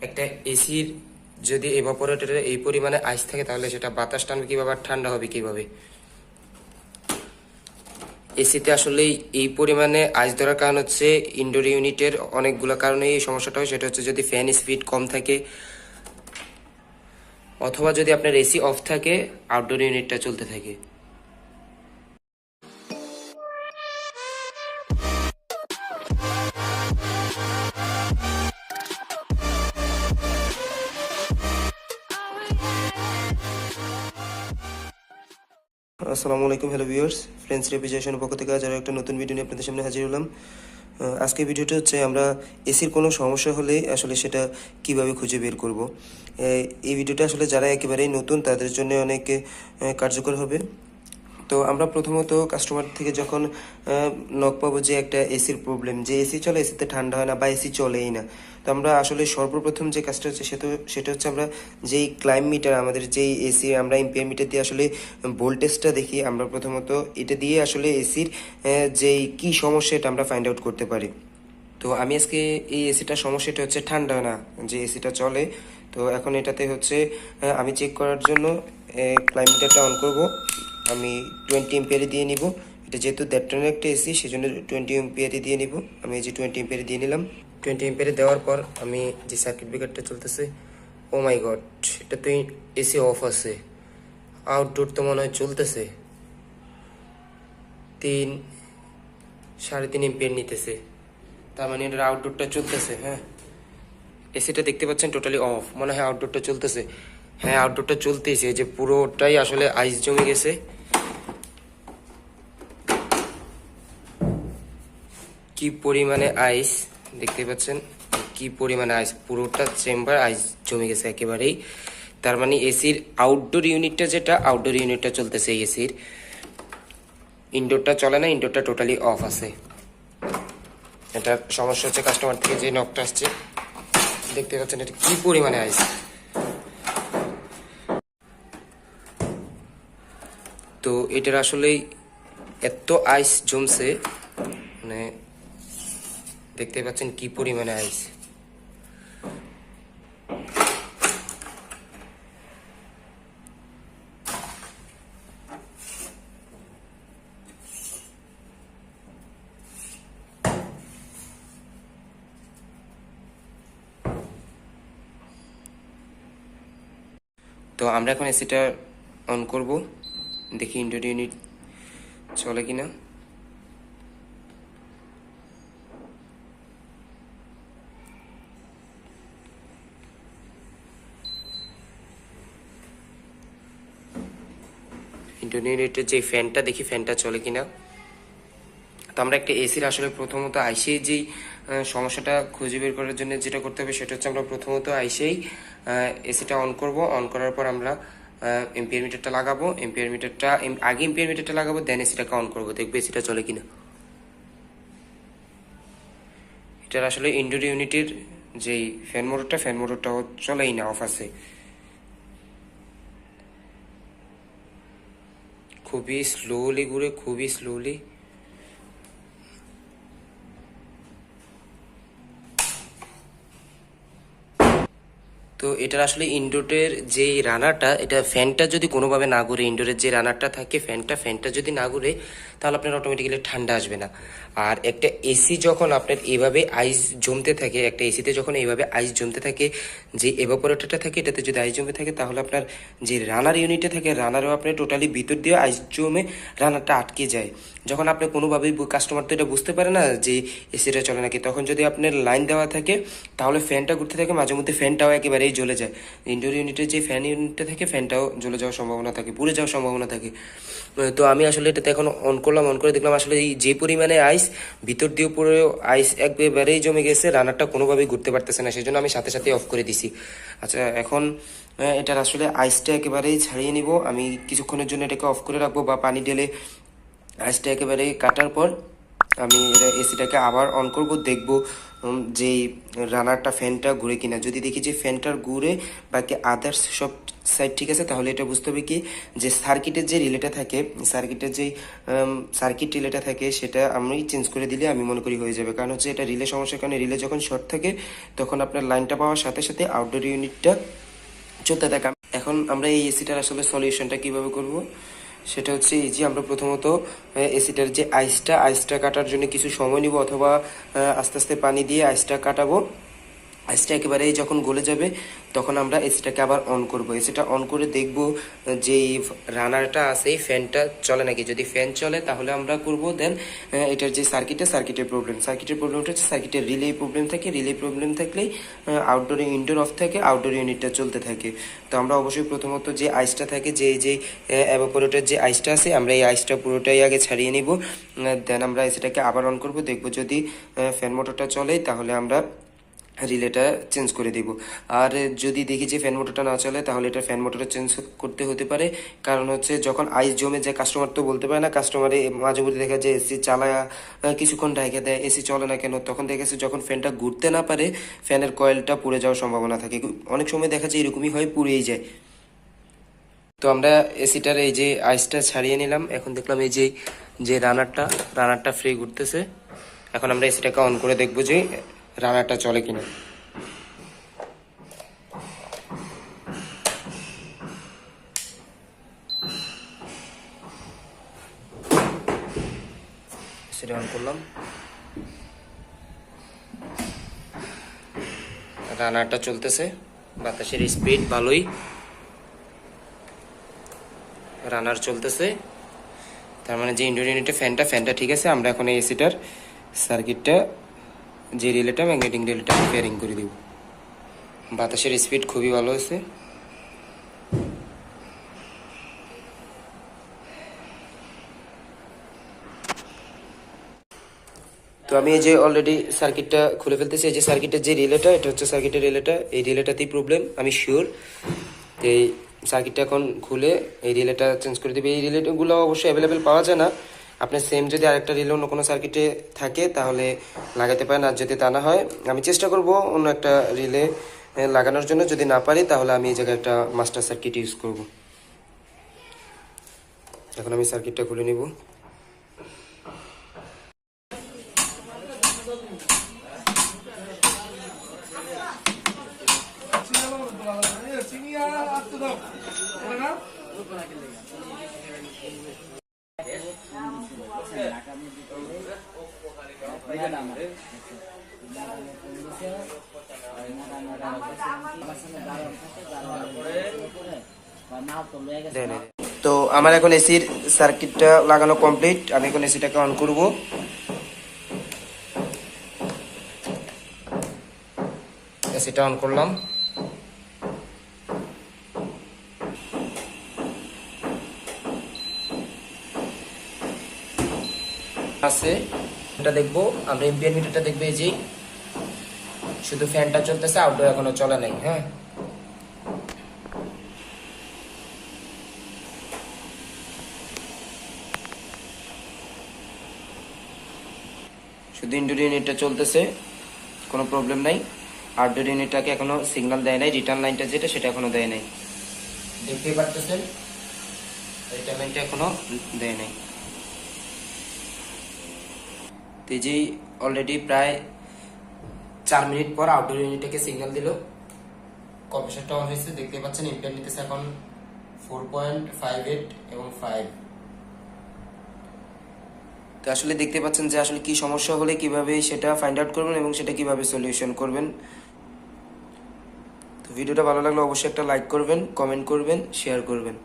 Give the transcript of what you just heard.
একটা এসির যদি এভাপোরেটরে এই পরিমাণে আইস থাকে তাহলে সেটা বাতাস টানবে কীভাবে আর ঠান্ডা হবে কীভাবে? এসিতে আসলে এই পরিমাণে আইস ধরার কারণ হচ্ছে ইনডোর ইউনিটের অনেকগুলো কারণে এই সমস্যাটা হয়। সেটা হচ্ছে যদি ফ্যান স্পিড কম থাকে অথবা যদি আপনার এসি অফ থাকে, আউটডোর ইউনিটটা চলতে থাকে। আসসালামু আলাইকুম, হ্যালো ভিউয়ার্স, ফ্রেন্ডস রেফ্রিজারেশনের পক্ষ থেকে আজ আরও একটা নতুন ভিডিও নিয়ে আপনাদের সামনে হাজির হলাম। আজকে ভিডিওটা হচ্ছে আমরা এসির কোনো সমস্যা হলে আসলে সেটা কিভাবে খুঁজে বের করব। এই ভিডিওটা আসলে যারা একেবারেই নতুন তাদের জন্য অনেক কার্যকর হবে। তো আমরা প্রথমত কাস্টমার থেকে যখন নক পাবো যে একটা এসির প্রবলেম, যে এসি চলে এসিতে ঠান্ডা হয় না বা এসি চলেই না, তো আমরা আসলে সর্বপ্রথম যে কাজটা হচ্ছে সেটা হচ্ছে আমরা যেই ক্লাইম মিটার, আমাদের যেই এসি আমরা এম্পিয়ার মিটার দিয়ে আসলে ভোল্টেজটা দেখি। আমরা প্রথমত এটা দিয়ে আসলে এসির যেই কী সমস্যা এটা আমরা ফাইন্ড আউট করতে পারি। তো আমি আজকে এই এসিটার সমস্যাটা হচ্ছে ঠান্ডা না, যে এসিটা চলে। তো এখন এটাতে হচ্ছে আমি চেক করার জন্য ক্লাইম মিটারটা অন করব। আমি 20 এম্পিয়ারে দিয়ে নিব। এটা যেহেতু 1.5 টনের একটা এসি সেজন্য 20 এম্পিয়ারে দিয়ে নিব। আমি এই যে 20 এম্পিয়ারে দিয়ে নিলাম। 20 এম্পিয়ারে দেওয়ার পর আমি যে সার্কিট ব্রেকারটা চলতেছে, ও মাই গড, এটা তো এসি অফ আছে। আউটডোর তো মনে হয় চলতেছে, 3-3.5 এম্পিয়ার নিতেছে। তার মানে এটার আউটডোরটা চলতেছে। হ্যাঁ, এসিটা দেখতে পাচ্ছেন টোটালি অফ, মনে হয় আউটডোরটা চলতেছে। হ্যাঁ, আউটডোরটা চলতেছে, যে পুরোটাই আসলে আইস জমে গেছে। কি পরিমাণে আইস দেখতে পাচ্ছেন, কি পরিমাণে আইস, পুরোটা চেম্বার আইস জমে গেছে একেবারেই। তার মানে এসির আউটডোর ইউনিটটা, যেটা আউটডোর ইউনিটটা চলতেছে এসির, ইনডোরটা চলে না, ইনডোরটা টোটালি অফ আছে। এটা সমস্যা হচ্ছে কাস্টমার থেকে যে নকটা আসছে, দেখতে পাচ্ছেন এটা কি পরিমাণে আইস। তো এটার আসলেই এত আইস জমছে, মানে দেখতে পাচ্ছেন কি পরিমাণে আইস। তো আমরা এখন এসিটা অন করব, দেখি ইনডোর ইউনিট চলে কিনা। ইনডোর ইউনিটের যে ফ্যানটা, দেখি ফ্যানটা চলে কিনা। তো আমরা একটা এসির আসলে প্রথমত আইসেই যেই সমস্যাটা খুঁজে বের করার জন্য যেটা করতে হবে সেটা হচ্ছে আমরা প্রথমত আইসেই এসিটা অন করব। অন করার পর আমরা এম্পিয়ার মিটারটা লাগাবো। এম্পিয়ার মিটারটা আগে এম্পিয়ার মিটারটা লাগাবো, দেন এসিটাকে অন করবো, দেখবো এসিটা চলে কিনা। এটার আসলে ইনডোর ইউনিটের যেই ফ্যান মোটরটাও চলেই না, অফ আছে। খুবই স্লোলি ঘুরে, খুবই স্লোলি। তো এটার আসলে ইনডোরের যেই রানারটা, এটা ফ্যানটা যদি কোনোভাবে না ঘুরে, ইনডোরের যে রানারটা থাকে ফ্যানটা যদি না ঘুরে, তাহলে আপনার অটোমেটিক্যালি ঠান্ডা আসবে না। আর একটা এসি যখন আপনার এভাবে আইস জমতে থাকে, একটা এসিতে যখন এইভাবে আইস জমতে থাকে, যে এভাপোরেটরটা থাকে এটাতে যদি আইস জমে থাকে, তাহলে আপনার যে রানার ইউনিটে থাকে রানারও আপনার টোটালি ভিতর দিয়ে আইস জমে রানারটা আটকে যায়। যখন আপনি কোনোভাবেই কাস্টমার তো এটা বুঝতে পারে না যে এসিটা চলে নাকি, তখন যদি আপনার লাইন দেওয়া থাকে তাহলে ফ্যানটা ঘুরতে থাকে, মাঝে মধ্যে ফ্যানটাও একেবারেই জ্বলে যায়। ইনডোর ইউনিটের যে ফ্যান ইউনিটটা থাকে ফ্যানটাও জ্বলে যাওয়ার সম্ভাবনা থাকে, পুড়ে যাওয়ার সম্ভাবনা থাকে। তো আমি আসলে এটাতে এখন অন করলাম, অন করে দেখলাম আসলে এই যে পরিমাণে আইস, ভিতর দিয়ে পুরো আইস একবারেই জমে গেছে, রানারটা কোনোভাবেই ঘুরতে পারতেছে না, সেই জন্য আমি সাথে সাথে অফ করে দিছি। আচ্ছা, এখন এটার আসলে আইসটা একেবারেই ছাড়িয়ে নিব। আমি কিছুক্ষণের জন্য এটাকে অফ করে রাখবো, বা পানি ঢেলে আইসটা একেবারে কাটার পর আমি এসিটাকে আবার অন করব, দেখব যে রানারটা ফ্যানটা ঘুরে কিনা। যদি দেখি যে ফ্যানটার ঘুরে বাকি আদার্স সব সাইড ঠিক আছে, তাহলে এটা বুঝতে হবে কি যে সার্কিটের যে রিলেটা থাকে, সার্কিটের যে সার্কিট রিলেটা থাকে সেটা আমি চেঞ্জ করে দিলে আমি মনে করি হয়ে যাবে। কারণ হচ্ছে এটা রিলে সমস্যার কারণে রিলে যখন শর্ট থাকে তখন আপনার লাইনটা পাওয়ার সাথে সাথে আউটডোর ইউনিটটা চলতে থাকে। এখন আমরা এই এসিটার আসলে সলিউশনটা কিভাবে করব সেটা হচ্ছে এই যে আমরা প্রথমত এসিটার যে আইসটা কাটার জন্য কিছু সময় নিব, অথবা আস্তে আস্তে পানি দিয়ে আইসটা কাটাবো। আইসটা একেবারে যখন গলে যাবে তখন আমরা এসিটাকে আবার অন করব। এসিটা অন করে দেখব যে রানারটা আছে ফ্যানটা চলে নাকি। যদি ফ্যান চলে তাহলে আমরা করব দেন এটার যে সার্কিটের প্রবলেমটা হচ্ছে সার্কিটের রিলে প্রবলেম থাকে। রিলে প্রবলেম থাকলেই আউটডোর ইনডোর অফ থাকে, আউটডোর ইউনিটটা চলতে থাকে। তো আমরা অবশ্যই প্রথমত যে আইসটা থাকে, যে এভাপোরেটর যে আইসটা আছে, আমরা এই আইসটা পুরোটাই আগে ছাড়িয়ে নিব। দেন আমরা এসিটাকে আবার অন করব, দেখব যদি ফ্যান মোটরটা চলে তাহলে আমরা রিলেটা চেঞ্জ করে দিব। আর যদি দেখি যে ফ্যান মোটরটা না চলে তাহলে এটা ফ্যান মোটরটা চেঞ্জ করতে হতে পারে। কারণ হচ্ছে যখন আইস জমে যায়, কাস্টমার তো বলতে পারে না, কাস্টমারে মাঝে মধ্যে দেখা যায় এসি চালায় কিছুক্ষণ ঢাইকে দেয়, এসি চলে না কেন। তখন দেখা যাচ্ছে যখন ফ্যানটা ঘুরতে না পারে ফ্যানের কয়েলটা পুড়ে যাওয়ার সম্ভাবনা থাকে। অনেক সময় দেখা যায় এরকমই হয়, পুড়েই যায়। তো আমরা এসিটার এই যে আইসটা ছাড়িয়ে নিলাম, এখন দেখলাম এই যে রানারটা ফ্রি ঘুরতেছে। এখন আমরা এসিটাকে অন করে দেখবো যে রানারটা চলে কিনা। সেটা অন করলাম, রানারটা চলতেছে, বাতাসের স্পিড ভালোই, রানার চলতেছে। তার মানে যে ইনডোর ইউনিটে ফ্যানটা ঠিক আছে। আমরা এখন এই এসিটার সার্কিটটা যে রিলেটা ম্যাগনেটিক রিলেটা পেয়ারিং করে দিব। বাতাসের স্পিড খুবই ভালো হয়েছে। তো আমি এই যে অলরেডি সার্কিটটা খুলে ফেলতেছি। এই যে সার্কিটের যে রিলেটা, এটা হচ্ছে সার্কিটের রিলেটা, এই রিলেটাতেই প্রবলেম, আমি শিওর। এই সার্কিটটা এখন খুলে এই রিলেটা চেঞ্জ করে দেবে। এই রিলেগুলো অবশ্যই অ্যাভেলেবেল পাওয়া যায় না। আপনার সেম যদি আরেকটা রিলে অন্য কোনো সার্কিটে থাকে তাহলে লাগাতে পারেন, আর যদি তা না হয় আমি চেষ্টা করব অন্য একটা রিলে লাগানোর জন্য। যদি না পারি তাহলে আমি এই জায়গায় একটা মাস্টার সার্কিট ইউজ করব। এখন আমি সার্কিটটা খুলে নিব। তো আমার এখন এসির সার্কিটটা লাগানো কমপ্লিট। আমি এখন এসিটাকে অন করব। এসিটা অন করলাম, আছে এটা দেখবো আমরা, এম্পিয়ার মিটারটা দেখবো। এই যে শুধু ফ্যানটা চলতেছে, আউটডোর এখনো চলে নাই। হ্যাঁ, শুধু ইনডোর ইউনিটটা চলতেছে, কোনো প্রবলেম নাই। আউটডোর ইউনিটটাকে এখনো সিগন্যাল দেয় নাই, রিটার্ন লাইনটা যেটা সেটা এখনো দেয় নাই। দেখতেই পারতেছেন রিটার্ন লাইনটা এখনো দেয় নাই। তো এই যে অলরেডি প্রায় 4 মিনিট পর আউটডোর ইউনিটটাকে সিগন্যাল দিল, কম্প্রেসারটা অন হয়েছে। দেখতে পাচ্ছেন এম্পিয়ার নিতেছে এখন 4.58 এবং 5। তো আসলে দেখতে পাচ্ছেন যে আসলে কি সমস্যা হলে কিভাবে সেটা ফাইন্ড আউট করবেন এবং সেটা কিভাবে সলিউশন করবেন। তো ভিডিওটা ভালো লাগলে অবশ্যই একটা লাইক করবেন, কমেন্ট করবেন, শেয়ার করবেন।